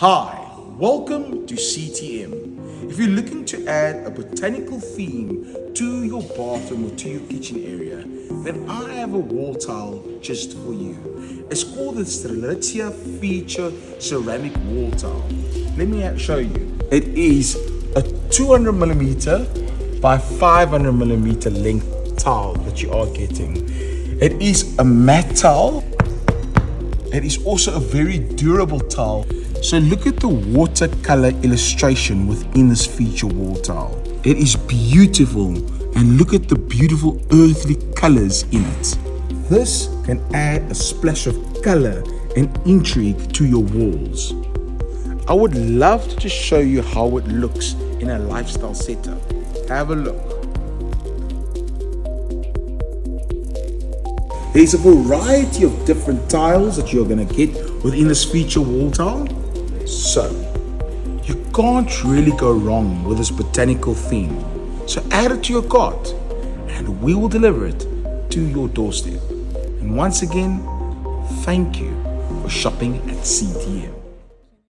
Hi, welcome to CTM. If you're looking to add a botanical theme to your bathroom or to your kitchen area, then I have a wall tile just for you. It's called the Strelizia Feature Ceramic Wall Tile. Let me show you. It is a 200mm by 500mm length tile that you are getting. It is a matte tile. It is also a very durable tile. So look at the watercolor illustration within this feature wall tile. It is beautiful, and look at the beautiful earthly colors in it. This can add a splash of color and intrigue to your walls. I would love to show you how it looks in a lifestyle setup. Have a look. There's a variety of different tiles that you're going to get within this feature wall tile. So, you can't really go wrong with this botanical theme. So add it to your cart and we will deliver it to your doorstep. And once again, thank you for shopping at CTM.